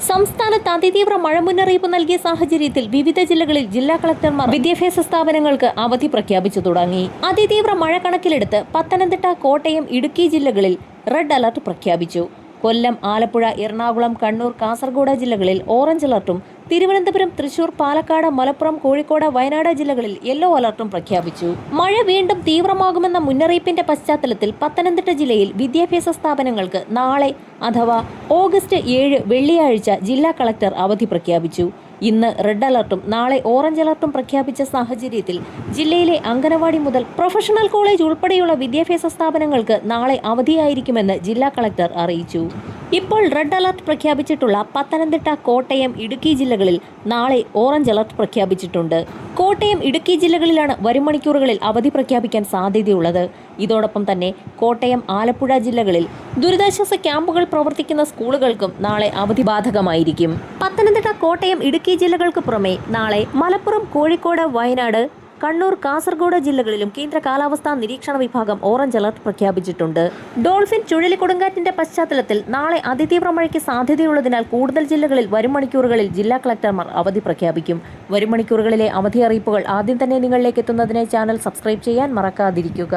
സംസ്ഥാനത്ത് അതിതീവ്ര മഴ മുന്നറിയിപ്പ് നൽകിയ സാഹചര്യത്തിൽ വിവിധ ജില്ലകളിൽ ജില്ലാ കളക്ടർമാർ വിദ്യാഭ്യാസ സ്ഥാപനങ്ങൾക്ക് അവധി പ്രഖ്യാപിച്ചു തുടങ്ങി. അതിതീവ്ര മഴ കണക്കിലെടുത്ത് പത്തനംതിട്ട, കോട്ടയം, ഇടുക്കി ജില്ലകളിൽ റെഡ് അലർട്ട് പ്രഖ്യാപിച്ചു. കൊല്ലം, ആലപ്പുഴ, എറണാകുളം, കണ്ണൂർ, കാസർഗോഡ് ജില്ലകളിൽ ഓറഞ്ച് അലർട്ടും തിരുവനന്തപുരം, തൃശൂർ, പാലക്കാട്, മലപ്പുറം, കോഴിക്കോട്, വയനാട് ജില്ലകളിൽ യെല്ലോ അലർട്ടും പ്രഖ്യാപിച്ചു. മഴ വീണ്ടും തീവ്രമാകുമെന്ന മുന്നറിയിപ്പിന്റെ പശ്ചാത്തലത്തിൽ പത്തനംതിട്ട ജില്ലയിൽ വിദ്യാഭ്യാസ സ്ഥാപനങ്ങൾക്ക് നാളെ അഥവാ ഓഗസ്റ്റ് 7 വെള്ളിയാഴ്ച ജില്ലാ കളക്ടർ അവധി പ്രഖ്യാപിച്ചു. ഇന്ന് റെഡ് അലർട്ടും നാളെ ഓറഞ്ച് അലർട്ടും പ്രഖ്യാപിച്ച സാഹചര്യത്തിൽ ജില്ലയിലെ അംഗനവാടി മുതൽ പ്രൊഫഷണൽ കോളേജ് ഉൾപ്പെടെയുള്ള വിദ്യാഭ്യാസ സ്ഥാപനങ്ങൾക്ക് നാളെ അവധിയായിരിക്കുമെന്ന് ജില്ലാ കളക്ടർ അറിയിച്ചു. ഇപ്പോൾ റെഡ് അലർട്ട് പ്രഖ്യാപിച്ചിട്ടുള്ള പത്തനംതിട്ട, കോട്ടയം, ഇടുക്കി ജില്ലകളിൽ നാളെ ഓറഞ്ച് അലർട്ട് പ്രഖ്യാപിച്ചിട്ടുണ്ട്. കോട്ടയം, ഇടുക്കി ജില്ലകളിലാണ് വരും മണിക്കൂറുകളിൽ അവധി പ്രഖ്യാപിക്കാൻ സാധ്യതയുള്ളത്. ഇതോടൊപ്പം തന്നെ കോട്ടയം, ആലപ്പുഴ ജില്ലകളിൽ ദുരിതാശ്വാസ ക്യാമ്പുകൾ പ്രവർത്തിക്കുന്ന സ്കൂളുകൾക്കും നാളെ അവധി ബാധകമായിരിക്കും. പത്തനംതിട്ട, കോട്ടയം, ഇടുക്കി ജില്ലകൾക്ക് പുറമെ നാളെ മലപ്പുറം, കോഴിക്കോട്, വയനാട്, കണ്ണൂർ, കാസർഗോഡ് ജില്ലകളിലും കേന്ദ്ര കാലാവസ്ഥാ നിരീക്ഷണ വിഭാഗം ഓറഞ്ച് അലർട്ട് പ്രഖ്യാപിച്ചിട്ടുണ്ട്. ഡോൾഫിൻ ചുഴലിക്കൊടുങ്കാറ്റിന്റെ പശ്ചാത്തലത്തിൽ നാളെ അതിതീവ്ര മഴയ്ക്ക് സാധ്യതയുള്ളതിനാൽ കൂടുതൽ ജില്ലകളിൽ വരും മണിക്കൂറുകളിൽ ജില്ലാ കളക്ടർമാർ അവധി പ്രഖ്യാപിക്കും. വരും മണിക്കൂറുകളിലെ അവധി അറിയിപ്പുകൾ ആദ്യം തന്നെ നിങ്ങളിലേക്ക് എത്തുന്നതിനായി ചാനൽ സബ്സ്ക്രൈബ് ചെയ്യാൻ മറക്കാതിരിക്കുക.